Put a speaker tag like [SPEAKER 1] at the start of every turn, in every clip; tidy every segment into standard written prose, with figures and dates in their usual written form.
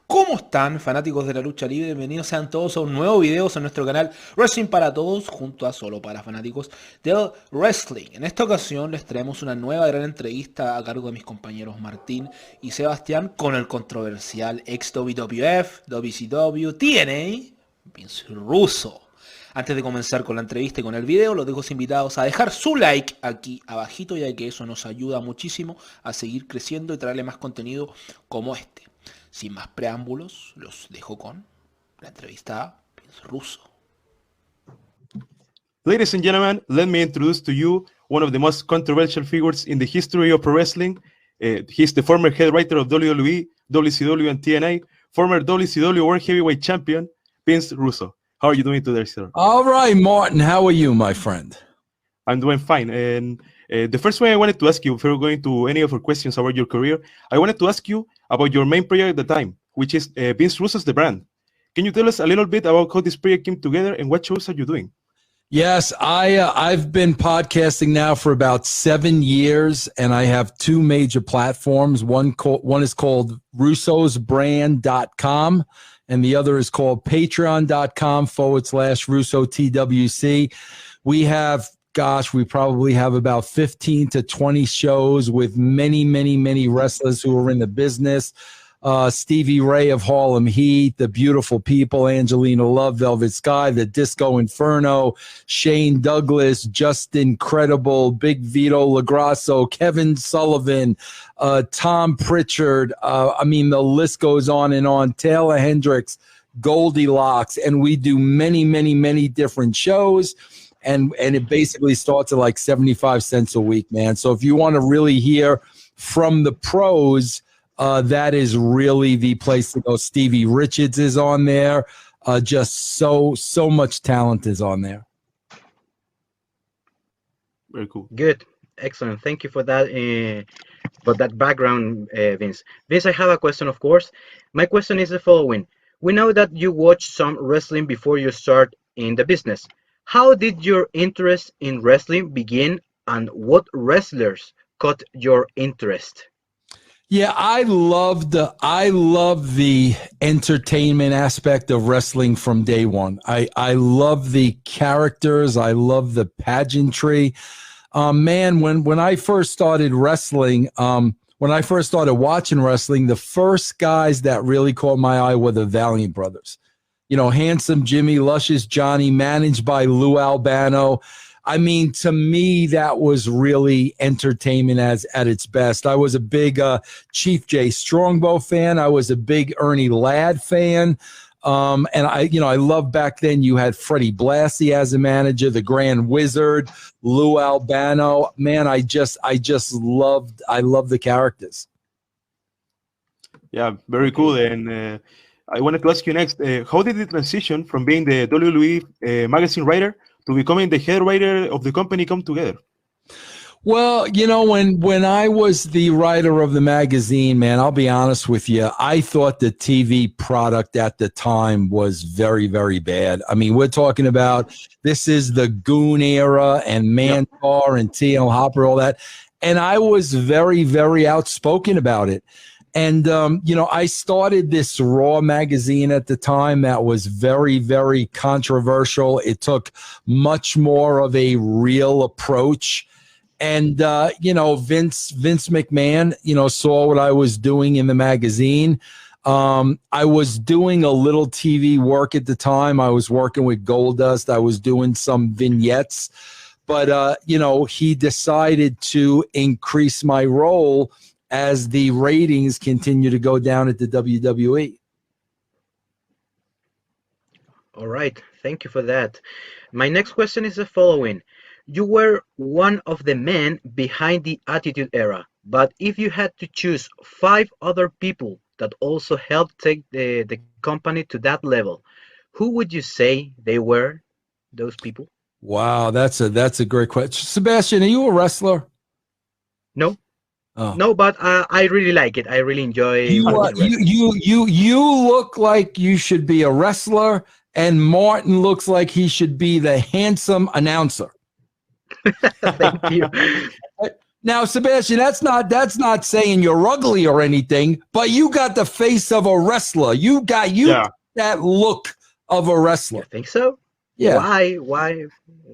[SPEAKER 1] ¿Cómo están, fanáticos de la lucha libre? Bienvenidos sean todos a un nuevo video en nuestro canal Wrestling para Todos, junto a Solo para Fanáticos del Wrestling. En esta ocasión les traemos una nueva gran entrevista a cargo de mis compañeros Martín y Sebastián con el controversial ex-WWF, WCW, TNA, Vince Russo. Antes de comenzar con la entrevista y con el video, los dejo invitados a dejar su like aquí abajito, ya que eso nos ayuda muchísimo a seguir creciendo y traerle más contenido como este. Sin más preámbulos, los dejo con la entrevista a Vince Russo.
[SPEAKER 2] Ladies and gentlemen, let me introduce to you one of the most controversial figures in the history of pro wrestling. He's the former head writer of WWE, WCW and TNA, former WCW World Heavyweight Champion, Vince Russo. How are you doing today, sir?
[SPEAKER 3] All right, Martin. How are you, my friend?
[SPEAKER 2] I'm doing fine. And the first way I wanted to ask you, before going to any of our questions about your career, I wanted to ask you about your main project at the time, which is Vince Russo's The Brand. Can you tell us a little bit about how this project came together and what shows are you doing?
[SPEAKER 3] Yes, I've been podcasting now for about 7 years, and I have two major platforms. One is called russosbrand.com, and the other is called patreon.com/RussoTWC. We have, we probably have about 15 to 20 shows with many wrestlers who are in the business. Stevie Ray of Harlem Heat, the Beautiful People, Angelina Love, Velvet Sky, the Disco Inferno, Shane Douglas, Justin Credible, Big Vito LaGrasso, Kevin Sullivan, Tom Pritchard. I mean, the list goes on and on. Taylor Hendricks, Goldilocks, and we do many different shows. And it basically starts at like 75 cents a week, man. So if you want to really hear from the pros, that is really the place to go. Stevie Richards is on there. Just so much talent is on there.
[SPEAKER 2] Very cool.
[SPEAKER 4] Good. Excellent. Thank you for that background, Vince. Vince, I have a question, of course. My question is the following. We know that you watched some wrestling before you start in the business. How did your interest in wrestling begin, and what wrestlers caught your interest?
[SPEAKER 3] Yeah, I love the entertainment aspect of wrestling from day one. I love the characters. I love the pageantry. Man, when I first started wrestling, when I first started watching wrestling, the first guys that really caught my eye were the Valiant Brothers. You know, Handsome Jimmy, Luscious Johnny, managed by Lou Albano. I mean, to me, that was really entertainment at its best. I was a big Chief Jay Strongbow fan. I was a big Ernie Ladd fan. And I love back then you had Freddie Blassie as a manager, the Grand Wizard, Lou Albano. Man, I loved the characters.
[SPEAKER 2] Yeah, very cool. And I wanted to ask you next, how did the transition from being the WWE magazine writer to becoming the head writer of the company come together?
[SPEAKER 3] Well, you know, when I was the writer of the magazine, man, I'll be honest with you, I thought the TV product at the time was very bad. I mean, we're talking about, this is the Goon era and Mantar and T.L. Hopper, all that. And I was very outspoken about it. And, I started this Raw magazine at the time that was very controversial. It took much more of a real approach. And, Vince McMahon, saw what I was doing in the magazine. I was doing a little TV work at the time. I was working with Goldust. I was doing some vignettes. But, he decided to increase my role as the ratings continue to go down at the WWE.
[SPEAKER 4] All right. Thank you for that. My next question is the following. You were one of the men behind the Attitude Era, but if you had to choose 5 other people that also helped take the company to that level, who would you say they were, those people?
[SPEAKER 3] Wow, that's a great question. Sebastian, are you a wrestler?
[SPEAKER 4] No.
[SPEAKER 3] Oh.
[SPEAKER 4] No, but I really like it. I really enjoy.
[SPEAKER 3] You look like you should be a wrestler, and Martin looks like he should be the handsome announcer.
[SPEAKER 4] Thank you.
[SPEAKER 3] Now, Sebastian, that's not saying you're ugly or anything, but you got the face of a wrestler. You got that look of a wrestler.
[SPEAKER 4] You think so?
[SPEAKER 3] Yeah.
[SPEAKER 4] Why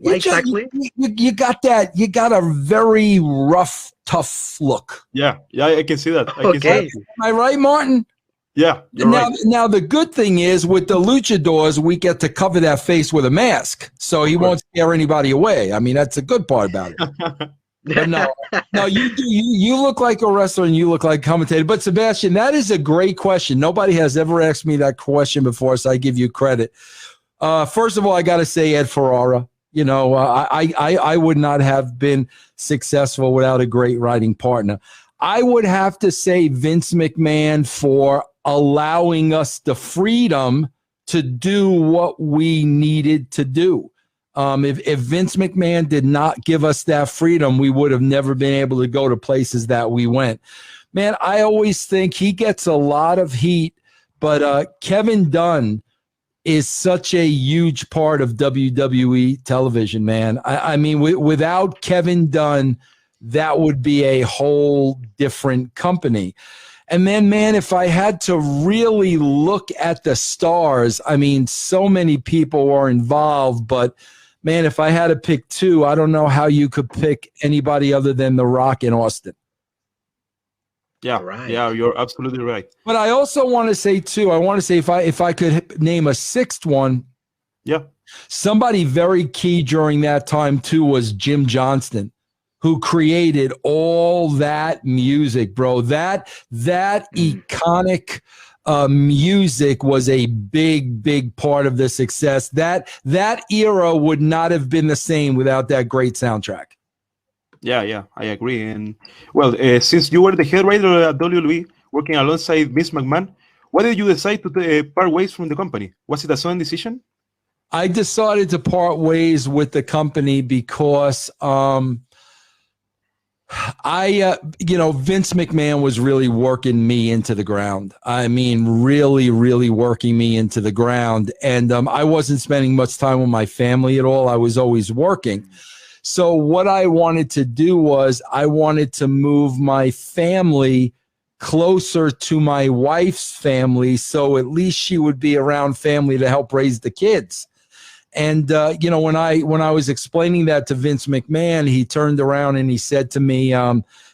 [SPEAKER 4] exactly?
[SPEAKER 3] You got that. You got a very rough, tough look.
[SPEAKER 2] Yeah, I can see that.
[SPEAKER 4] Okay.
[SPEAKER 3] Am I right, Martin?
[SPEAKER 2] Yeah.
[SPEAKER 3] Now the good thing is with the luchadors, we get to cover that face with a mask, so he won't scare anybody away. I mean, that's a good part about it. But no, you look like a wrestler and you look like a commentator. But Sebastian, that is a great question. Nobody has ever asked me that question before, so I give you credit. First of all, I got to say Ed Ferrara. You know, I would not have been successful without a great writing partner. I would have to say Vince McMahon for allowing us the freedom to do what we needed to do. If Vince McMahon did not give us that freedom, we would have never been able to go to places that we went. Man, I always think he gets a lot of heat, but Kevin Dunn is such a huge part of WWE television, man. I mean, without Kevin Dunn, that would be a whole different company. And then, man, if I had to really look at the stars, I mean, so many people were involved, but man, if I had to pick two, I don't know how you could pick anybody other than The Rock and Austin.
[SPEAKER 2] Yeah,
[SPEAKER 4] Right.
[SPEAKER 2] Yeah, you're absolutely right.
[SPEAKER 3] But I also want to say too, if I could name a sixth one,
[SPEAKER 2] Yeah.
[SPEAKER 3] somebody very key during that time too was Jim Johnston, who created all that music, bro. That iconic music was a big part of the success. That era would not have been the same without that great soundtrack.
[SPEAKER 2] Yeah, I agree. And well, since you were the head writer at WWE, working alongside Vince McMahon, why did you decide to part ways from the company? Was it a sudden decision?
[SPEAKER 3] I decided to part ways with the company because Vince McMahon was really working me into the ground. I mean, really working me into the ground. And I wasn't spending much time with my family at all. I was always working. So what I wanted to do was I wanted to move my family closer to my wife's family, so at least she would be around family to help raise the kids. And when I was explaining that to Vince McMahon, he turned around and he said to me,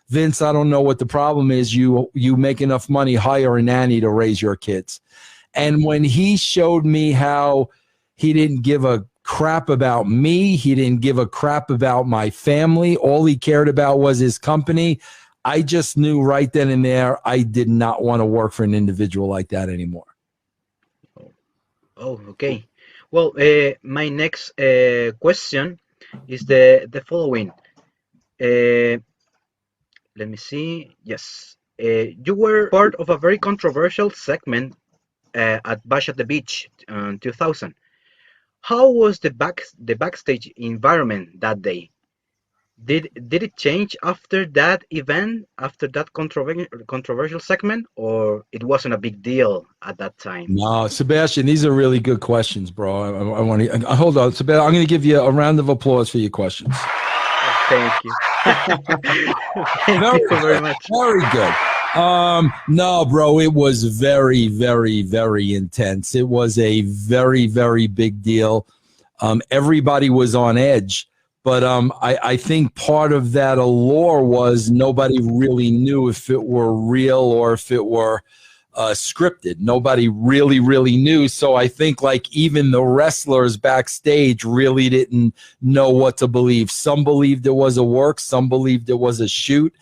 [SPEAKER 3] Vince, I don't know what the problem is. You make enough money, hire a nanny to raise your kids. And when he showed me how he didn't give a crap about me, he didn't give a crap about my family, all he cared about was his company, I just knew right then and there I did not want to work for an individual like that anymore.
[SPEAKER 4] Oh, okay. Well, my next question is the following. Let me see. Yes. You were part of a very controversial segment at Bash at the Beach in 2000. How was the backstage environment that day? Did it change after that event, after that controversial segment, or it wasn't a big deal at that time?
[SPEAKER 3] No, Sebastian, these are really good questions, bro. I want to hold on, Sebastian. I'm going to give you a round of applause for your questions.
[SPEAKER 4] Oh, thank you. Thank you very much.
[SPEAKER 3] Very good. No, bro, it was very intense. It was a very big deal. Everybody was on edge. But I think part of that allure was nobody really knew if it were real or if it were scripted. Nobody really knew. So I think like even the wrestlers backstage really didn't know what to believe. Some believed it was a work. Some believed it was a shoot.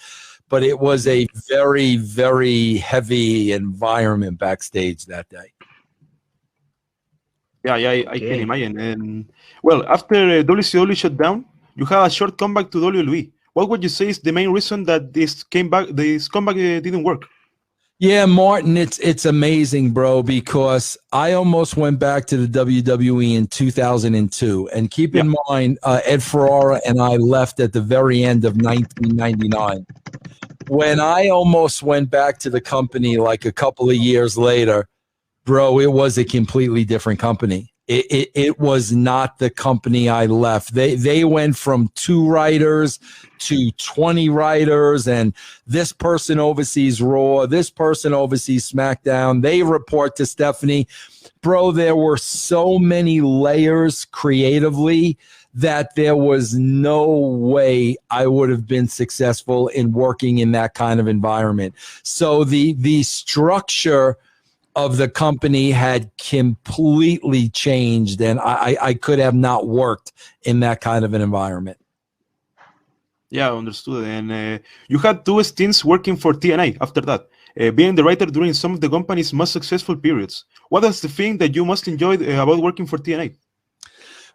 [SPEAKER 3] But it was a very heavy environment backstage that day.
[SPEAKER 2] Yeah, I can imagine. And well, after WCW shut down, you had a short comeback to WWE. What would you say is the main reason that this comeback didn't work?
[SPEAKER 3] Yeah, Martin, it's amazing, bro, because I almost went back to the WWE in 2002. And keep in mind, Ed Ferrara and I left at the very end of 1999. When I almost went back to the company like a couple of years later, bro, it was a completely different company. It was not the company I left. They went from 2 writers to 20 writers, and this person oversees Raw, this person oversees SmackDown. They report to Stephanie. Bro, there were so many layers creatively that there was no way I would have been successful in working in that kind of environment. So the structure of the company had completely changed, and I could have not worked in that kind of an environment.
[SPEAKER 2] Yeah, understood. And you had 2 stints working for TNA after that, being the writer during some of the company's most successful periods. What is the thing that you most enjoyed about working for TNA?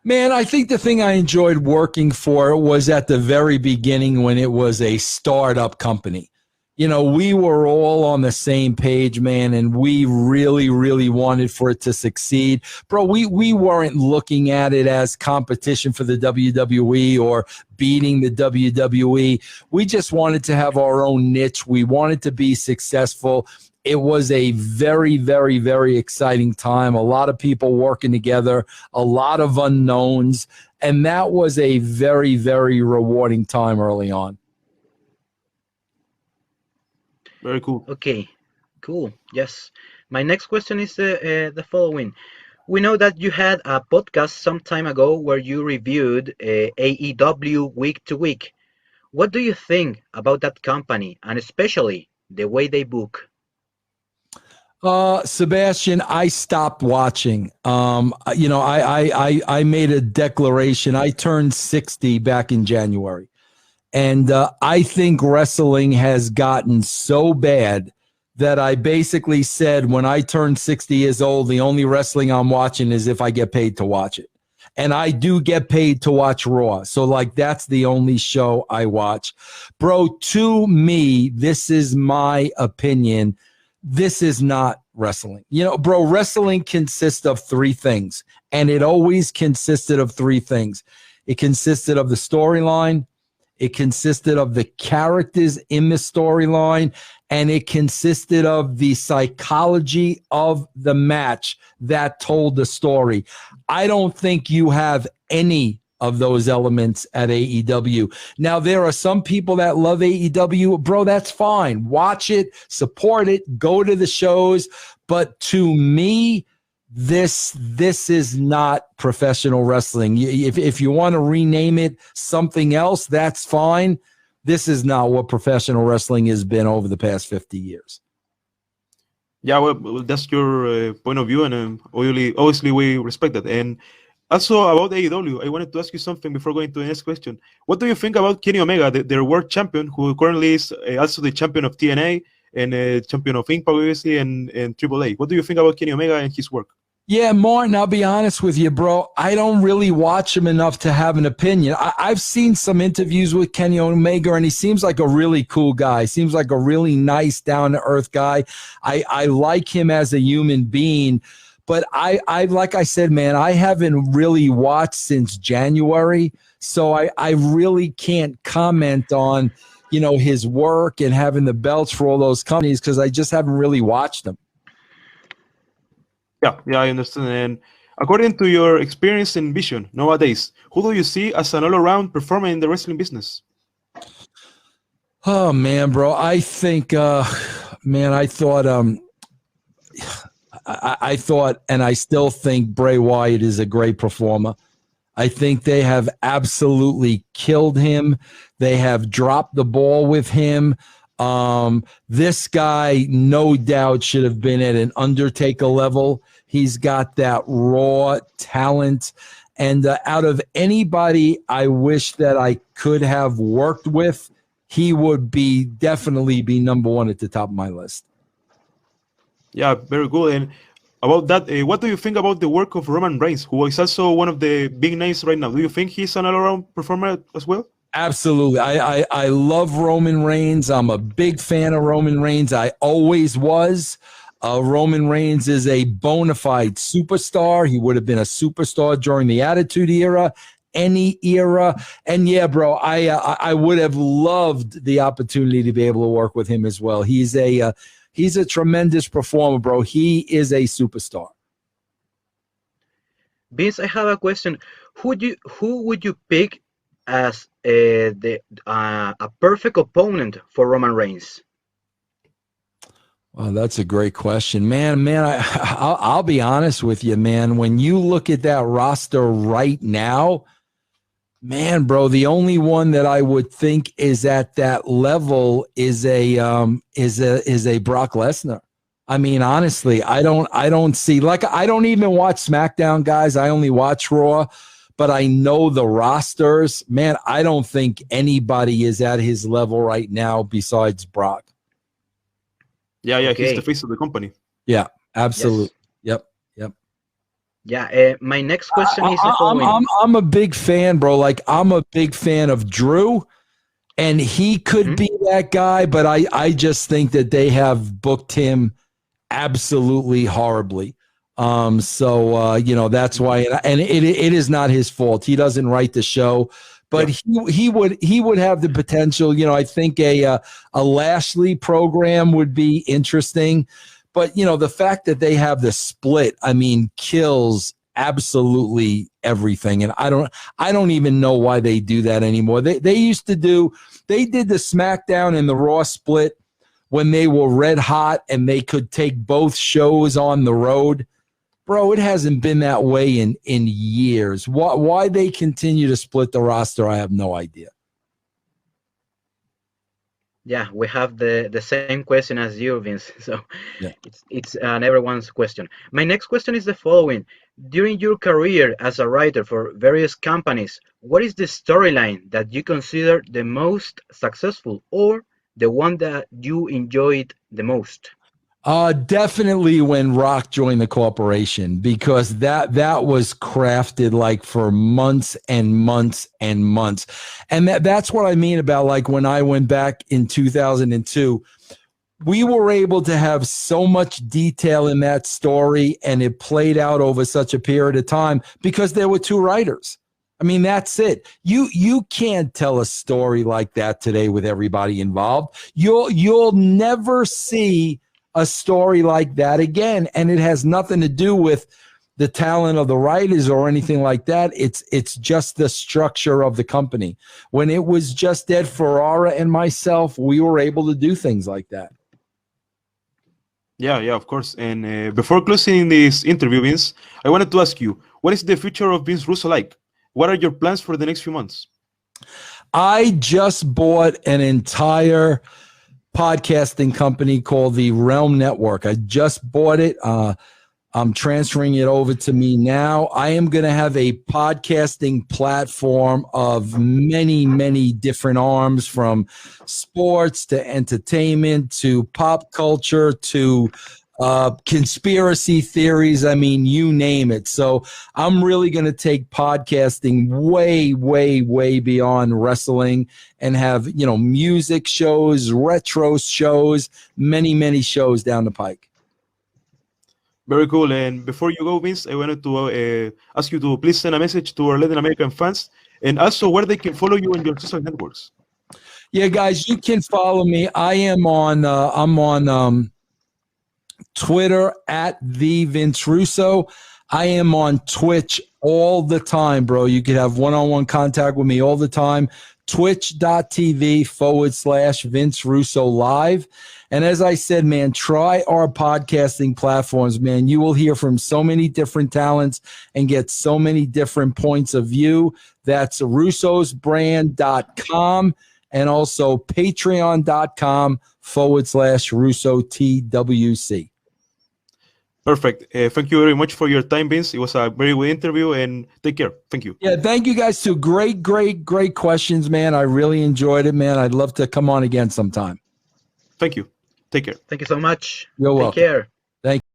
[SPEAKER 3] Man, I think the thing I enjoyed working for was at the very beginning when it was a startup company. You know, we were all on the same page, man, and we really, really wanted for it to succeed. Bro, we weren't looking at it as competition for the WWE or beating the WWE. We just wanted to have our own niche. We wanted to be successful. It was a very, very, very exciting time. A lot of people working together, a lot of unknowns, and that was a very, very rewarding time early on.
[SPEAKER 2] Very cool.
[SPEAKER 4] Okay, cool. Yes. My next question is the following. We know that you had a podcast some time ago where you reviewed AEW week to week. What do you think about that company, and especially the way they book?
[SPEAKER 3] Sebastian, I stopped watching. You know, I made a declaration. I turned 60 back in January. And I think wrestling has gotten so bad that I basically said when I turn 60 years old, the only wrestling I'm watching is if I get paid to watch it. And I do get paid to watch Raw. So, like, that's the only show I watch. Bro, to me, this is my opinion. This is not wrestling. You know, bro, wrestling consists of 3 things. And it always consisted of 3 things. It consisted of the storyline. It consisted of the characters in the storyline, and it consisted of the psychology of the match that told the story. I don't think you have any of those elements at AEW. Now, there are some people that love AEW. Bro, that's fine. Watch it, support it, go to the shows. But to me, this is not professional wrestling. If you want to rename it something else, that's fine. This is not what professional wrestling has been over the past 50 years.
[SPEAKER 2] Yeah, well that's your point of view, and obviously we respect that. And also about AEW, I wanted to ask you something before going to the next question. What do you think about Kenny Omega, their world champion, who currently is also the champion of TNA and champion of Impact, obviously, and AAA? What do you think about Kenny Omega and his work?
[SPEAKER 3] Yeah, Martin, I'll be honest with you, bro. I don't really watch him enough to have an opinion. I've seen some interviews with Kenny Omega, and he seems like a really cool guy. Seems like a really nice, down-to-earth guy. I like him as a human being. But I like I said, man, I haven't really watched since January, so I really can't comment on, you know, his work and having the belts for all those companies because I just haven't really watched them.
[SPEAKER 2] Yeah, I understand. And according to your experience and vision nowadays, who do you see as an all-around performer in the wrestling business?
[SPEAKER 3] Oh man, bro, I think, man, I thought, I thought, and I still think Bray Wyatt is a great performer. I think they have absolutely killed him. They have dropped the ball with him. This guy, no doubt, should have been at an Undertaker level. He's got that raw talent. And out of anybody I wish that I could have worked with, he would definitely be number 1 at the top of my list.
[SPEAKER 2] Yeah, very good. And about that, what do you think about the work of Roman Reigns, who is also one of the big names right now? Do you think he's an all-around performer as well?
[SPEAKER 3] Absolutely. I love Roman Reigns. I'm a big fan of Roman Reigns. I always was. Roman Reigns is a bona fide superstar. He would have been a superstar during the Attitude Era, any era. And yeah, bro, I would have loved the opportunity to be able to work with him as well. He's a tremendous performer, bro. He is a superstar.
[SPEAKER 4] Vince, I have a question. Who would you pick as a perfect opponent for Roman Reigns?
[SPEAKER 3] Well, that's a great question, man. I'll be honest with you, man. When you look at that roster right now, man, bro, the only one that I would think is at that level is a Brock Lesnar. I mean, honestly, I don't see, like, I don't even watch SmackDown, guys. I only watch Raw, but I know the rosters. Man, I don't think anybody is at his level right now besides Brock.
[SPEAKER 2] Yeah, he's
[SPEAKER 4] Okay.
[SPEAKER 2] the face of the company.
[SPEAKER 3] Yeah, absolutely.
[SPEAKER 4] Yes.
[SPEAKER 3] Yep.
[SPEAKER 4] Yeah. My next question is the following.
[SPEAKER 3] I'm a big fan, bro. Like, I'm a big fan of Drew, and he could be that guy, but I just think that they have booked him absolutely horribly. That's why, and it is not his fault. He doesn't write the show, but he would have the potential. I think a Lashley program would be interesting, but the fact that they have the split, I mean, kills absolutely everything. And I don't even know why they do that anymore. They did the SmackDown and the Raw split when they were red hot and they could take both shows on the road. Bro, it hasn't been that way in years. Why they continue to split the roster, I have no idea.
[SPEAKER 4] Yeah, we have the same question as you, Vince. So
[SPEAKER 3] yeah.
[SPEAKER 4] It's everyone's question. My next question is the following. During your career as a writer for various companies, what is the storyline that you consider the most successful or the one that you enjoyed the most?
[SPEAKER 3] Definitely when Rock joined the corporation, because that was crafted like for months and months and months. And that's what I mean about, like, when I went back in 2002, we were able to have so much detail in that story, and it played out over such a period of time because there were two writers. I mean, that's it. You can't tell a story like that today with everybody involved. You'll never see a story like that again, and it has nothing to do with the talent of the writers or anything like that. It's just the structure of the company. When it was just Ed Ferrara and myself, we were able to do things like that.
[SPEAKER 2] Yeah, of course. And before closing this interview, Vince, I wanted to ask you, what is the future of Vince Russo like? What are your plans for the next few months?
[SPEAKER 3] I just bought an entire podcasting company called the Realm Network. I just bought it. I'm transferring it over to me now. I am going to have a podcasting platform of many, many different arms, from sports to entertainment to pop culture to conspiracy theories. I mean, you name it. So I'm really going to take podcasting way, way, way beyond wrestling and have, music shows, retro shows, many, many shows down the pike.
[SPEAKER 2] Very cool. And before you go, Vince, I wanted to ask you to please send a message to our Latin American fans, and also where they can follow you on your social networks.
[SPEAKER 3] Yeah, guys, you can follow me. I am on, I'm on Twitter at the Vince Russo. I am on Twitch all the time, bro. You can have one-on-one contact with me all the time. Twitch.tv/Vince Russo Live. And as I said, man, try our podcasting platforms, man. You will hear from so many different talents and get so many different points of view. That's russosbrand.com and also patreon.com/RussoTWC.
[SPEAKER 2] Perfect. Thank you very much for your time, Vince. It was a very good interview, and take care. Thank you.
[SPEAKER 3] Yeah, thank you guys too. Great questions, man. I really enjoyed it, man. I'd love to come on again sometime.
[SPEAKER 2] Thank you. Take care.
[SPEAKER 4] Thank you so much.
[SPEAKER 3] You're welcome.
[SPEAKER 4] Take care.
[SPEAKER 3] Thank you.